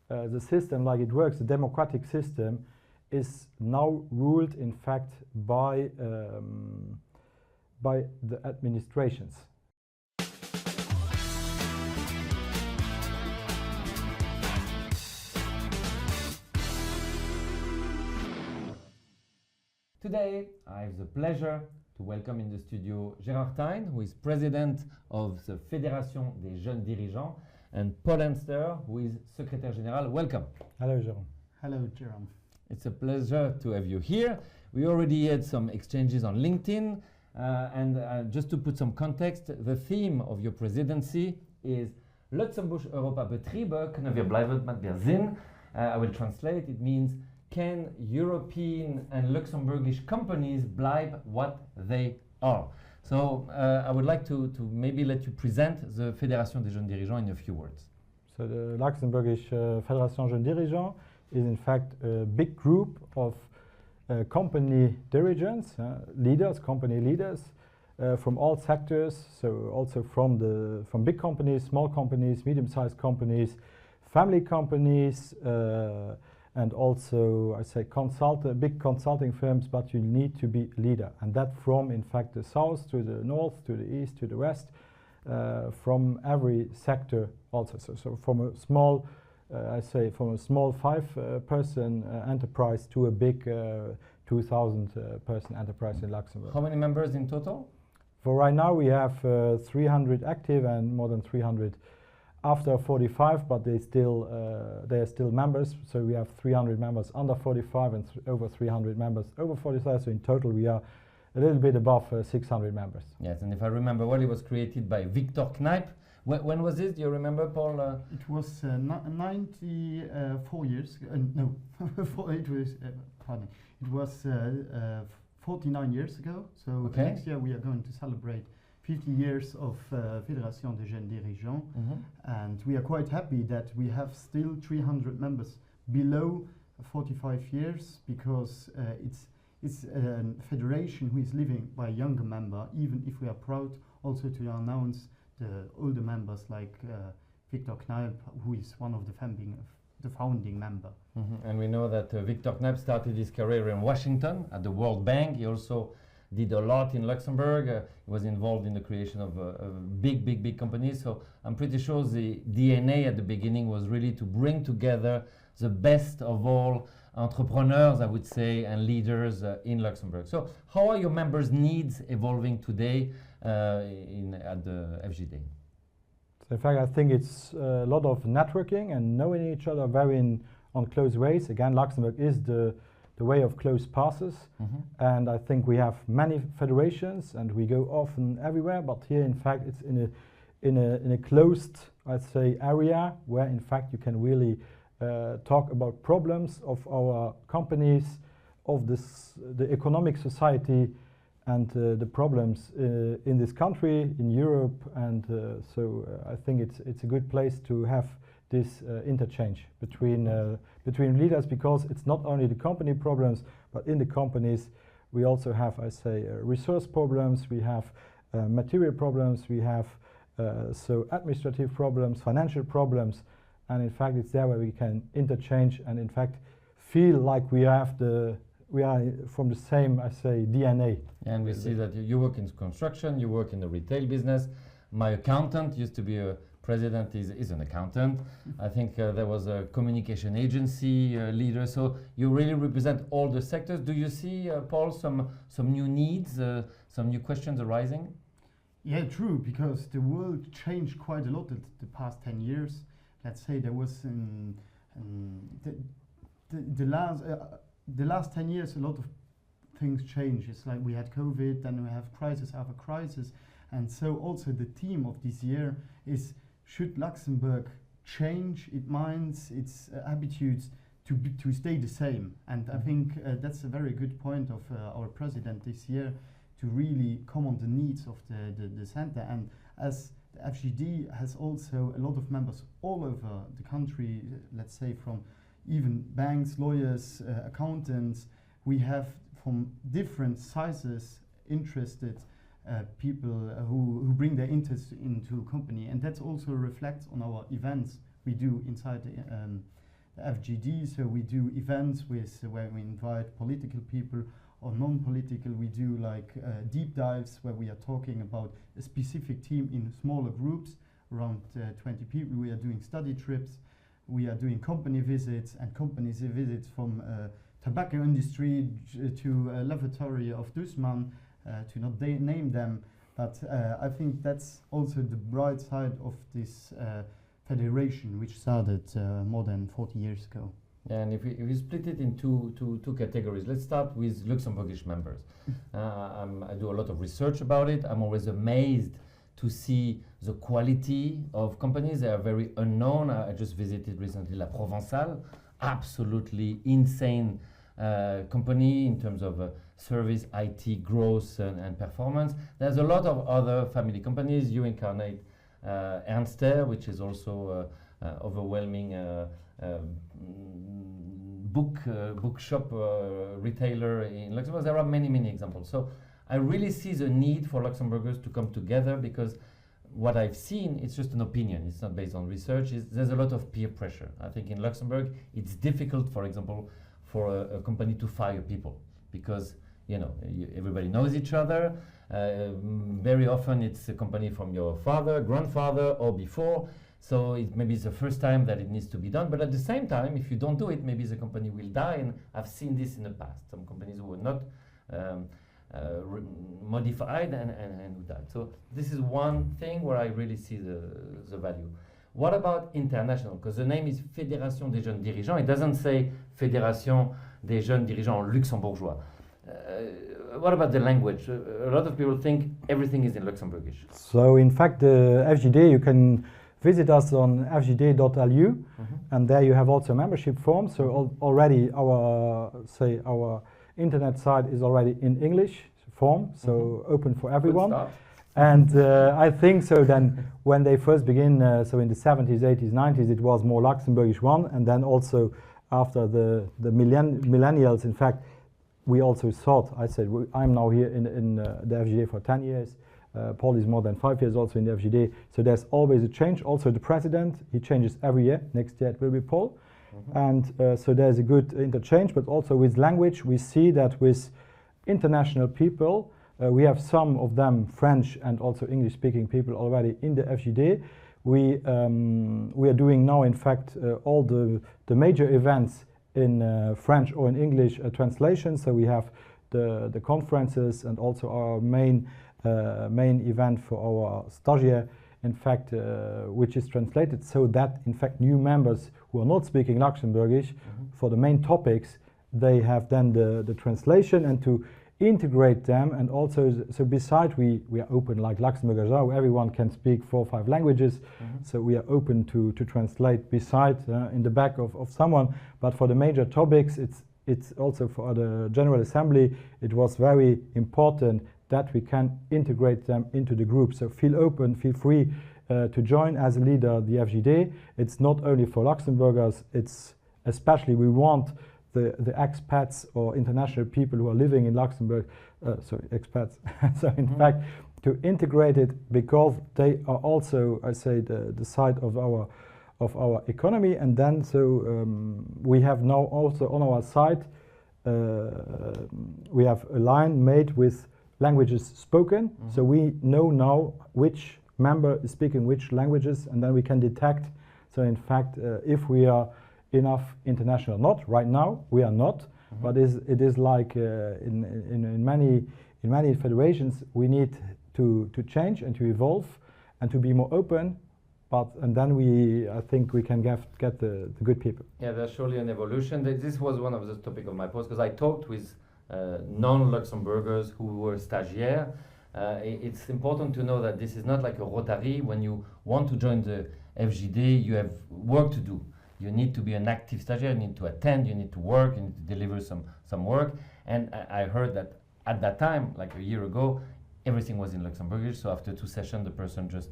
the system like it works, the democratic system, is now ruled in fact by the administrations. Today, I have the pleasure to welcome in the studio Gérard Thein, who is president of the Fédération des Jeunes Dirigeants, and Paul Ernster, who is secrétaire général. Welcome. Hello, Jérôme. Hello, Jérôme. It's a pleasure to have you here. We already had some exchanges on LinkedIn, and just to put some context, the theme of your presidency is Luxembourg Europa Betriebe kunnen weer blijven met meer zin. I will translate. It means, can European and Luxembourgish companies blijven what they are? So I would like to maybe let you present the Fédération des Jeunes Dirigeants in a few words. So the Luxembourgish Fédération Jeunes Dirigeants is in fact a big group of company dirigents, company leaders from all sectors. So also from big companies, small companies, medium-sized companies, family companies, and also, I say, big consulting firms, but you need to be a leader. And that from, in fact, the south to the north, to the east, to the west, from every sector also. So from a small, from a small five-person enterprise to a big 2,000-person enterprise in Luxembourg. How many members in total? For right now, we have 300 active and more than 300 after 45, but they are still members. So we have 300 members under 45 and over 300 members over 45. So in total, we are a little bit above 600 members. Yes, and if I remember well, it was created by Victor Kneipp. When was it? Do you remember, Paul? It was 94 years. No, it was 49 years ago. So okay. Next year we are going to celebrate 50 years of Fédération des Jeunes Dirigeants, and we are quite happy that we have still 300 members below 45 years, because it's a federation who is living by a younger member, even if we are proud also to announce the older members like Victor Kneipp, who is one of the founding member. And we know that Victor Kneipp started his career in Washington at the World Bank. He also did a lot in Luxembourg. He was involved in the creation of big companies. So I'm pretty sure the DNA at the beginning was really to bring together the best of all entrepreneurs, I would say, and leaders in Luxembourg. So how are your members' needs evolving today at the FJD? So in fact, I think it's a lot of networking and knowing each other on close ways. Again, Luxembourg is the way of close passes, and I think we have many federations and we go often everywhere, but here in fact it's in a closed, I'd say, area where in fact you can really talk about problems of our companies, of the economic society, and the problems in this country, in Europe, and so I think it's a good place to have this interchange between leaders, because it's not only the company problems, but in the companies we also have, I say, resource problems, we have material problems, we have so administrative problems, financial problems, and in fact it's there where we can interchange and in fact feel like we are from the same, I say, DNA. And we see that you work in construction, you work in the retail business. My accountant used to be a president, is an accountant. I think there was a communication agency leader. So you really represent all the sectors. Do you see, Paul, some new needs, some new questions arising? Yeah, true, because the world changed quite a lot in the past 10 years. Let's say there was the last 10 years, a lot of things changed. It's like we had COVID, then we have crisis after crisis. And so also the theme of this year is, should Luxembourg change its minds, its attitudes to stay the same? And I think that's a very good point of our president this year, to really come on the needs of the center. And as the FJD has also a lot of members all over the country, let's say from even banks, lawyers, accountants, we have from different sizes interested people who bring their interest into a company, and that also reflects on our events we do inside FJD, so we do events with where we invite political people or non-political. We do like deep dives where we are talking about a specific team in smaller groups, around 20 people. We are doing study trips. We are doing company visits and company visits from tobacco industry to a lavatory of Dussmann, to not name them. But I think that's also the bright side of this federation, which started more than 40 years ago. And if we split it into two categories, let's start with Luxembourgish members. I do a lot of research about it. I'm always amazed to see the quality of companies. They are very unknown. I just visited recently La Provençale, absolutely insane company in terms of service, IT, growth and performance. There's a lot of other family companies. You incarnate Ernster, which is also overwhelming bookshop retailer in Luxembourg. There are many examples. So I really see the need for Luxembourgers to come together, because what I've seen, it's just an opinion, it's not based on research, there's a lot of peer pressure. I think in Luxembourg it's difficult, for example, for a company to fire people, because everybody knows each other. Very often it's a company from your father, grandfather, or before. So maybe it's the first time that it needs to be done. But at the same time, if you don't do it, maybe the company will die. And I've seen this in the past. Some companies who were not modified and who died. So this is one thing where I really see the value. What about international? Because the name is Fédération des jeunes dirigeants. It doesn't say Fédération des jeunes dirigeants luxembourgeois. What about the language? A lot of people think everything is in Luxembourgish. So in fact, the FJD, you can visit us on fjd.lu, and there you have also a membership form. So already our internet site is already in English form, so open for everyone. And I think so then when they first begin, so in the 70s, 80s, 90s, it was more Luxembourgish one, and then also after the millennials, in fact, we also thought, I said, I'm now here in the FJD for 10 years. Paul is more than 5 years also in the FJD. So there's always a change. Also the president, he changes every year. Next year it will be Paul. And so there's a good interchange, but also with language, we see that with international people, we have some of them French and also English-speaking people already in the FJD. We are doing now, in fact, all the major events in French or in English translation. So we have the conferences and also our main event for our stagiaire, in fact, which is translated so that, in fact, new members who are not speaking Luxembourgish for the main topics, they have then the translation and to integrate them. And also, so beside we are open like Luxembourgers are, everyone can speak 4 or 5 languages. So we are open to translate beside in the back of someone. But for the major topics, it's also for the General Assembly, it was very important that we can integrate them into the group. So feel open, feel free to join as a leader the FJD. It's not only for Luxembourgers, it's especially we want the expats or international people who are living in Luxembourg, expats. So in fact, to integrate it, because they are also, I say, the side of our economy. And then so we have now also on our site, we have a line made with languages spoken. So we know now which member is speaking which languages, and then we can detect. So in fact, if we are enough international, not right now we are not, but it is like in many federations we need to change and to evolve and to be more open. And then I think we can get the good people. Yeah, there's surely an evolution. This was one of the topics of my post, because I talked with non-Luxembourgers who were stagiaires. It's important to know that this is not like a Rotary. When you want to join the FJD, you have work to do. You need to be an active stagiaire, you need to attend, you need to work, you need to deliver some work. And I heard that at that time, like a year ago, everything was in Luxembourgish, so after 2 sessions the person just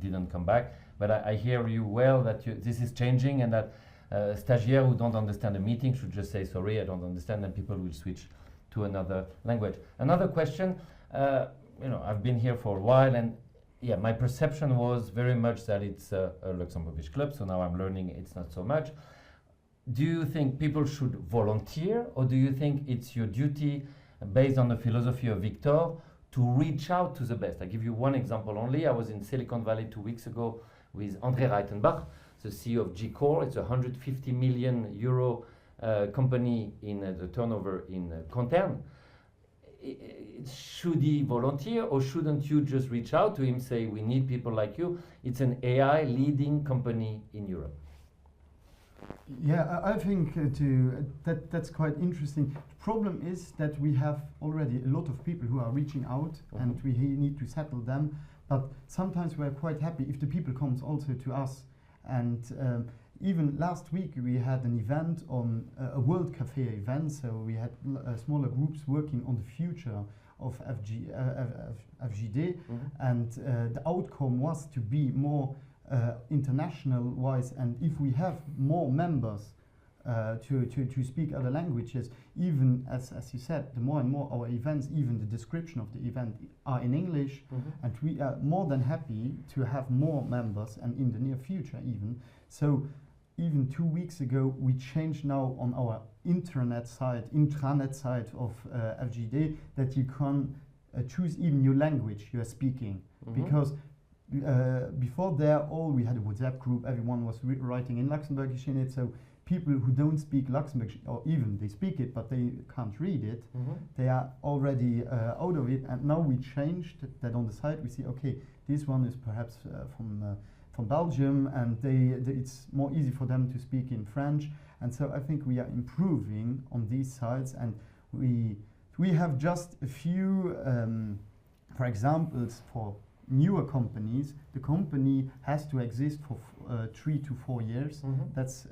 didn't come back. But I hear you well that this is changing, and that stagiaires who don't understand a meeting should just say, sorry, I don't understand, and people will switch to another language. Another question, I've been here for a while, and yeah, my perception was very much that it's a Luxembourgish club, so now I'm learning it's not so much. do you think people should volunteer, or do you think it's your duty, based on the philosophy of Victor, to reach out to the best? I give you one example only. I was in Silicon Valley 2 weeks ago with André Reitenbach, the CEO of G-Core. It's a 150 million euro company in the turnover in content. Should he volunteer, or shouldn't you just reach out to him, say, we need people like you? It's an AI leading company in Europe. Yeah, I think that's quite interesting. The problem is that we have already a lot of people who are reaching out, and we need to settle them. But sometimes we're quite happy if the people comes also to us. And even last week we had an event on a World Cafe event. So we had smaller groups working on the future of FJD, and the outcome was to be more international wise, and if we have more members to speak other languages, even as you said, the more and more our events, even the description of the event are in English, and we are more than happy to have more members, and in the near future even. So even 2 weeks ago we changed now on our intranet side of FJD that you can choose even your language you are speaking, because before there, we had a WhatsApp group, everyone was writing in Luxembourgish in it, so people who don't speak Luxembourgish, or even they speak it but they can't read it, they are already out of it. And now we changed that on the side. We see, okay, this one is perhaps from Belgium, and it's more easy for them to speak in French. And so I think we are improving on these sides, and we have just a few, for examples, for newer companies. The company has to exist for 3 to 4 years. That's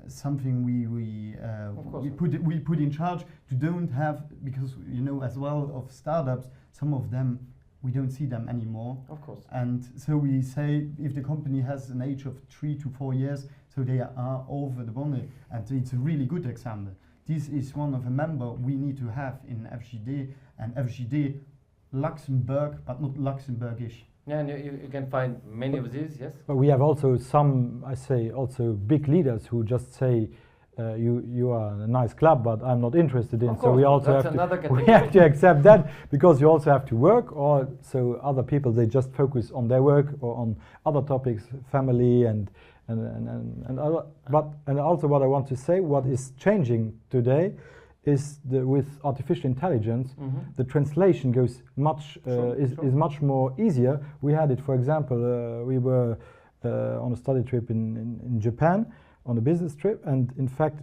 something we put in charge to don't have, because you know as well of startups, some of them we don't see them anymore. Of course. And so we say if the company has an age of 3 to 4 years, so they are over the bonnet, and it's a really good example. This is one of a member we need to have in FJD, and FJD Luxembourg, but not Luxembourgish. Yeah, and you can find many of these, yes? But we have also some, I say, also big leaders who just say, you are a nice club, but I'm not interested in. Of so we course, also we have to accept that, because you also have to work, or so other people, they just focus on their work or on other topics, family and other. But and also what I want to say, what is changing today is with artificial intelligence, the translation goes much is much more easier. We had it, for example, we were on a study trip in Japan, on a business trip, and in fact,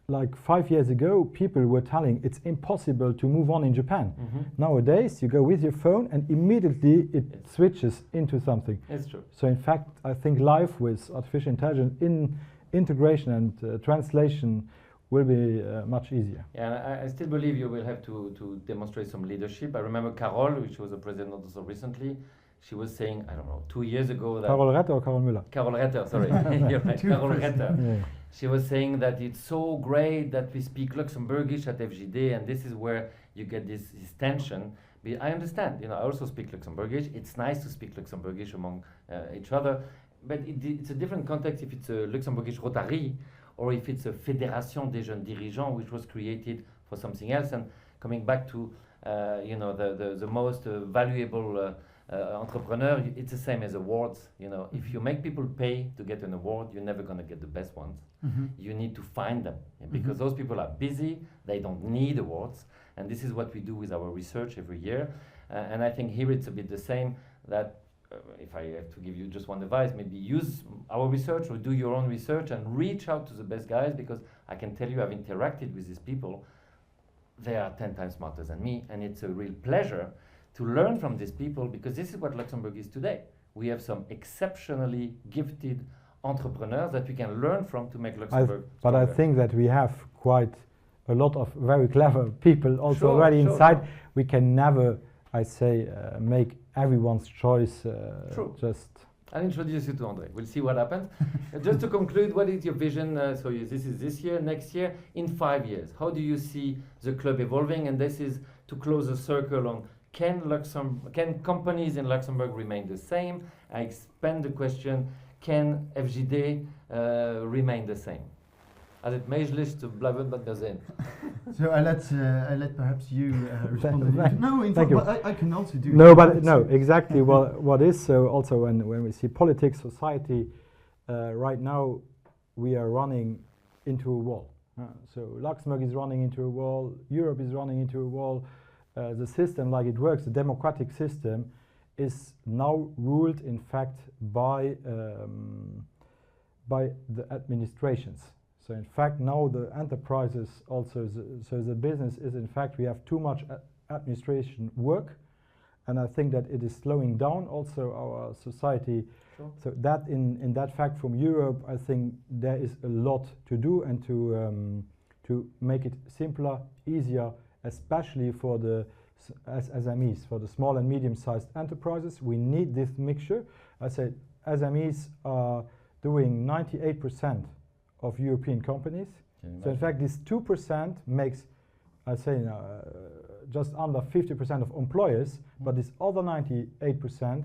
like 5 years ago, people were telling it's impossible to move on in Japan. Nowadays, you go with your phone and immediately it switches into something. It's true. So in fact, I think life with artificial intelligence in integration and translation will be much easier. Yeah, I still believe you will have to demonstrate some leadership. I remember Carol, which was a president also recently, she was saying, I don't know, 2 years ago that... Carol Retter or Carol Müller? Carol Retter, sorry. You're right, Carol Retter. Yeah. She was saying that it's so great that we speak Luxembourgish at FJD, and this is where you get this tension. But I understand, I also speak Luxembourgish. It's nice to speak Luxembourgish among each other, but it's a different context if it's a Luxembourgish Rotary, or if it's a Fédération des Jeunes Dirigeants, which was created for something else. And coming back to the most valuable entrepreneur, it's the same as awards. If you make people pay to get an award, you're never going to get the best ones. You need to find them, because those people are busy, they don't need awards. And this is what we do with our research every year. And I think here it's a bit the same, that if I have to give you just one advice, maybe use our research or do your own research and reach out to the best guys, because I can tell you I've interacted with these people. They are 10 times smarter than me, and it's a real pleasure to learn from these people, because this is what Luxembourg is today. We have some exceptionally gifted entrepreneurs that we can learn from to make Luxembourg stronger. But I think that we have quite a lot of very clever people also already inside. Sure. We can never, I say, make everyone's choice. Just. I'll introduce you to André. We'll see what happens. Just to conclude, what is your vision? This is this year, next year, in 5 years. How do you see the club evolving? And this is to close a circle on, can companies in Luxembourg remain the same? I expand the question, can FJD remain the same? Als het meest is te blijven met zijn. So I let perhaps you respond. No, in Thank fact, you. but I can also do. No, but no, exactly. What is so also when we see politics, society, right now we are running into a wall. So Luxembourg is running into a wall. Europe is running into a wall. The system, like it works, the democratic system, is now ruled, in fact, by the administrations. So in fact, now the enterprises also, so the business is, in fact, we have too much administration work, and I think that it is slowing down also our society. Sure. So that in that fact from Europe, I think there is a lot to do and to make it simpler, easier, especially for the SMEs, for the small and medium-sized enterprises. We need this mixture. I said SMEs are doing 98% of European companies. So in fact, this 2% makes, I say, just under 50% of employers, but this other 98%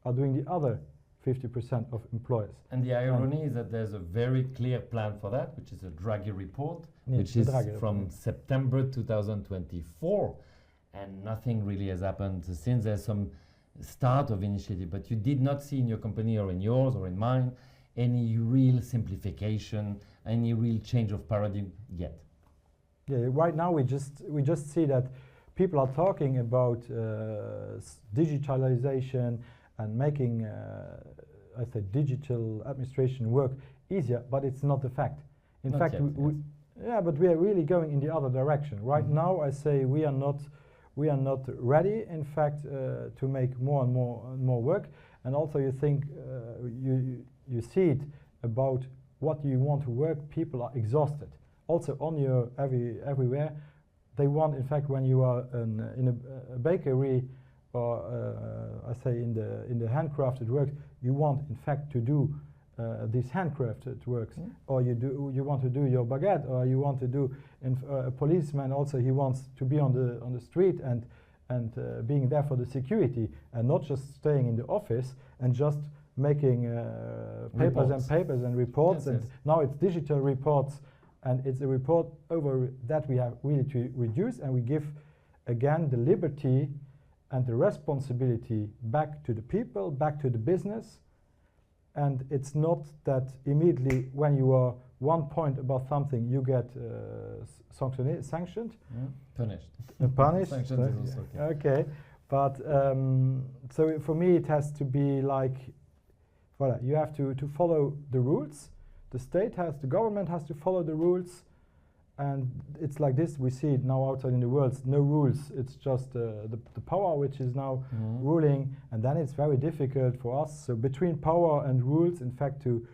are doing the other 50% of employers. And the irony is that there's a very clear plan for that, which is a Draghi report, Yes, which the is Draghi from report. September 2024, and nothing really has happened since. There's some start of initiative, but you did not see in your company or in yours or in mine any real simplification, any real change of paradigm yet. Yeah, right now we just see that people are talking about digitalization and making, I said, digital administration work easier, but it's not the fact. In Not fact, yet, yeah, but we are really going in the other direction. Right now, I say we are not ready, in fact, to make more and more work. And also, you think you see it about what you want to work. People are exhausted. Also, on your everywhere, they want. In fact, when you are in a bakery, or I say in the handcrafted work, you want, in fact, to do these handcrafted works, or you want to do your baguette, or you want to do. A policeman also, he wants to be on the street and being there for the security, and not just staying in the office and just making papers and reports. Yes, and yes. Now it's digital reports, and it's a report over that we have really to reduce, and we give again the liberty and the responsibility back to the people, back to the business. And it's not that immediately when you are 1 point above something, you get sanctioned. Punished. Punished. Sanctions is also okay. Okay, but so for me it has to be like, voilà, you have to follow the rules. The government has to follow the rules, and it's like this. We see it now outside in the world. No rules. It's just the power which is now ruling, and then it's very difficult for us. So between power and rules, in fact, to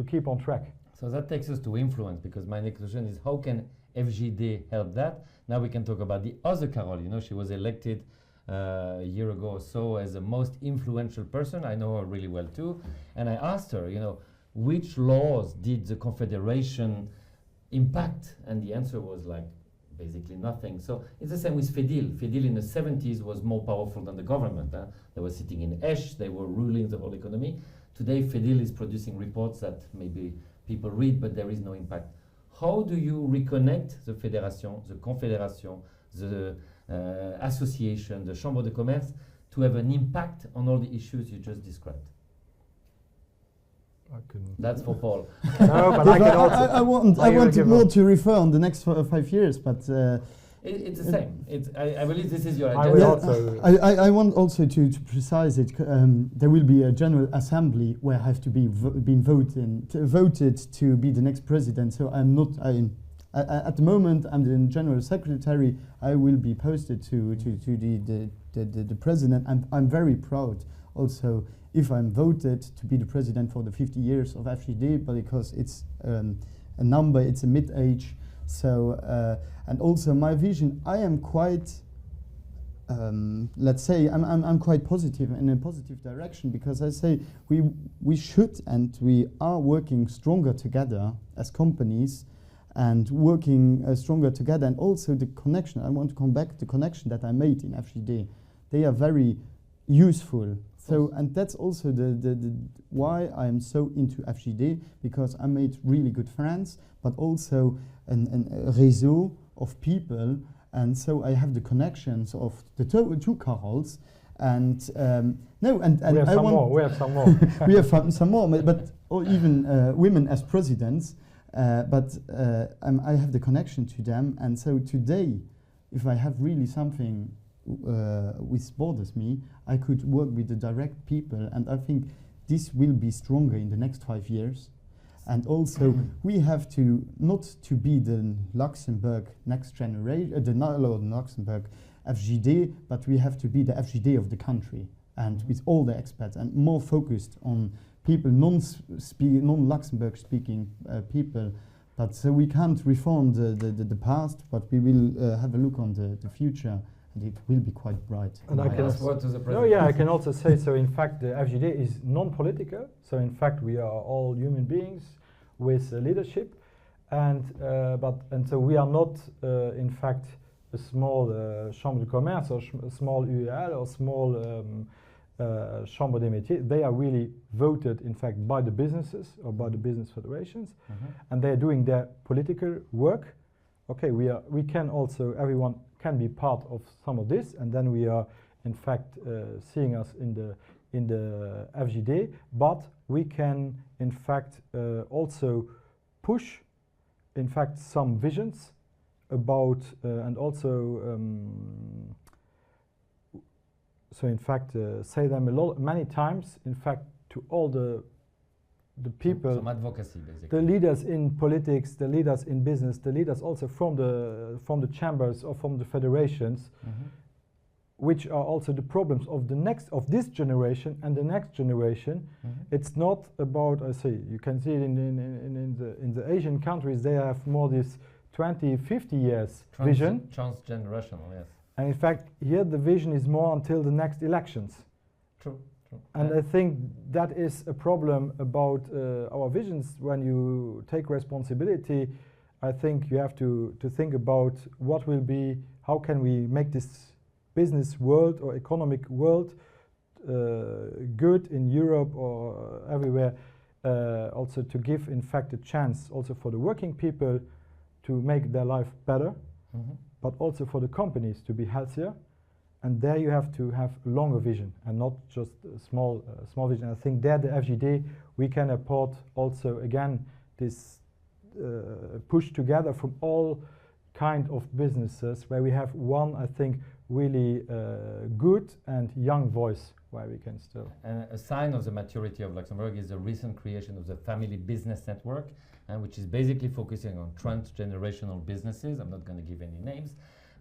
keep on track. So that takes us to influence, because my next question is how can FJD help that? Now we can talk about the other Carol. You know, she was elected a year ago or so as the most influential person. I know her really well too. And I asked her, you know, which laws did the Confederation impact? And the answer was like basically nothing. So it's the same with FEDIL. FEDIL in the 70s was more powerful than the government. They were sitting in Esch, they were ruling the whole economy. Today FEDIL is producing reports that maybe people read, but there is no impact. How do you reconnect the Fédération, the Confédération, the association, the Chambre de Commerce to have an impact on all the issues you just described? That's for Paul. No, but I can also. I want more to refer on the next 5 years, but it's the same. I believe this is your I agenda. will also. I want also to precise it. There will be a general assembly where I have to be voted to be the next president. So I'm not. At the moment, I'm the general secretary. I will be posted to the president, and I'm very proud also if I'm voted to be the president for the 50 years of FJD, but because it's a number, it's a mid-age. So, and also my vision, I am quite, let's say, I'm quite positive in a positive direction, because I say we should and we are working stronger together as companies, and working stronger together, and also the connection. I want to come back to the connection that I made in FJD. They are very useful So, and that's also the why I'm so into FJD, because I made really good friends, but also a réseau of people, and so I have the connections of the two Carols, and no, and we have I some want more. We have some more. we have some more, but or even women as presidents, but I have the connection to them, and so today, if I have really something which bothers me, I could work with the direct people, and I think this will be stronger in the next 5 years. And also, we have to not to be the Luxembourg next generation, the Luxembourg FJD, but we have to be the FJD of the country, and with all the expats, and more focused on people, non-Luxembourg speaking people. But so we can't reform the past, but we will have a look on the future. And it will be quite bright. And I can word to the president. No, yeah, I can also say, so in fact the FJD is non-political, so in fact we are all human beings with leadership, and so we are not in fact a small chambre de commerce or a small UEL or small chambre des métiers. They are really voted in fact by the businesses or by the business federations, and they are doing their political work. Okay, we can also, everyone can be part of some of this, and then we are in fact seeing us in the FJD, but we can in fact also push in fact some visions about and also so in fact say them many times in fact to all the people, some advocacy basically. the leaders in politics, the leaders in business, the leaders also from the chambers or from the federations, which are also the problems of this generation and the next generation. It's not about, I say, you can see it in the Asian countries, they have more this 20, 50 years vision. Transgenerational, yes. And in fact, here the vision is more until the next elections. True. And I think that is a problem about our visions. When you take responsibility, I think you have to think about what will be, how can we make this business world or economic world good in Europe or everywhere, also to give in fact a chance also for the working people to make their life better, but also for the companies to be healthier. And there you have to have a longer vision and not just a small vision. I think there the FJD, we can apport also again this push together from all kind of businesses where we have one, I think, really good and young voice where we can still. And a sign of the maturity of Luxembourg is the recent creation of the Family Business Network, which is basically focusing on transgenerational businesses. I'm not going to give any names.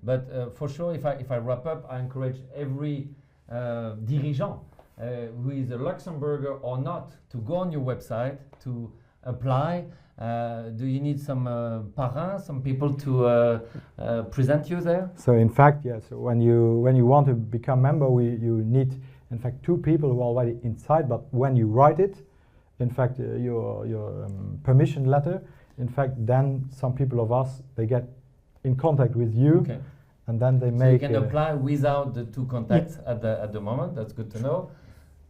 But for sure, if I wrap up, I encourage every dirigeant who is a Luxembourger or not to go on your website to apply. Do you need some parrains, some people to present you there? So in fact, yeah. So when you want to become member, you need in fact 2 people who are already inside. But when you write it, in fact, your permission letter, in fact, then some people of us, they get in contact with you. Okay. And then they so make. You can apply without the 2 contacts at the moment. That's good to know.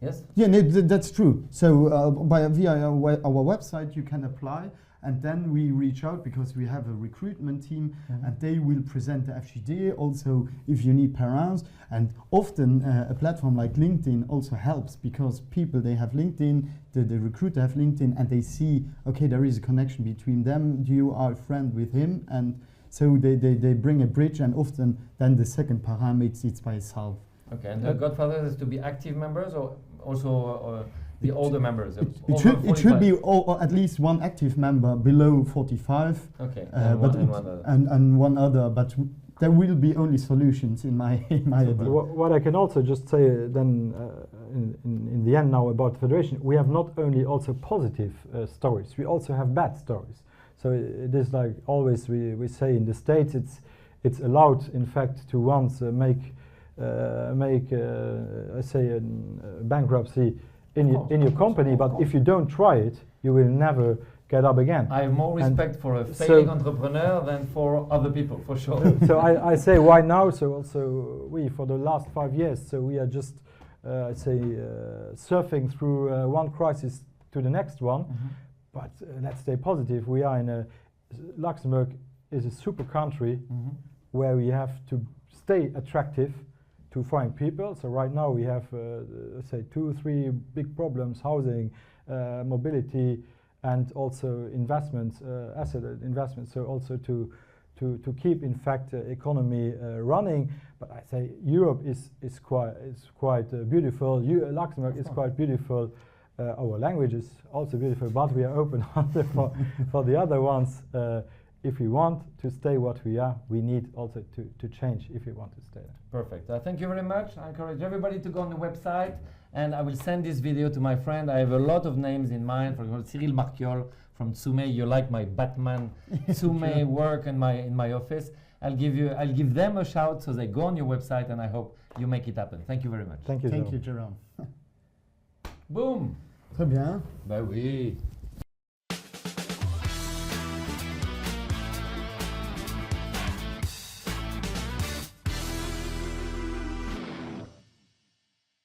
Yes. Yeah, no, that's true. So via our website you can apply, and then we reach out because we have a recruitment team, and they will present the FJD. Also, if you need parents, and often a platform like LinkedIn also helps because people, they have LinkedIn, the recruiter have LinkedIn, and they see, okay, there is a connection between them. You are a friend with him, and so they bring a bridge, and often then the second parent it's by itself. Okay, and the Godfather has to be active members or also the older members? It should be at least one active member below 45. Okay, and one other, but there will be only solutions in my idea. What I can also just say then in the end now about the federation, we have not only also positive stories, we also have bad stories. So it is like always we say in the States, it's allowed in fact to once make I say a bankruptcy in your company, but if you don't try it, you will never get up again. I have more respect for a failing entrepreneur than for other people, for sure. So I say why now? So also we for the last 5 years, so we are just say, surfing through one crisis to the next one. But let's stay positive. We are in a Luxembourg is a super country where we have to stay attractive to foreign people. So right now we have, let's say, 2-3 big problems: housing, mobility, and also investments, asset investments. So also to keep, in fact, economy running. But I say Europe is quite beautiful. Luxembourg is quite beautiful. Our language is also beautiful, but we are open for the other ones. If we want to stay what we are, we need also to change if we want to stay there. Perfect. Thank you very much. I encourage everybody to go on the website, and I will send this video to my friend. I have a lot of names in mind. For example, Cyril Marquiol from Tsume. You like my Batman Tsume work in my office. I'll give them a shout so they go on your website, and I hope you make it happen. Thank you very much. Thank you. Thank you, Gérard. Boom. Très bien. Bah oui.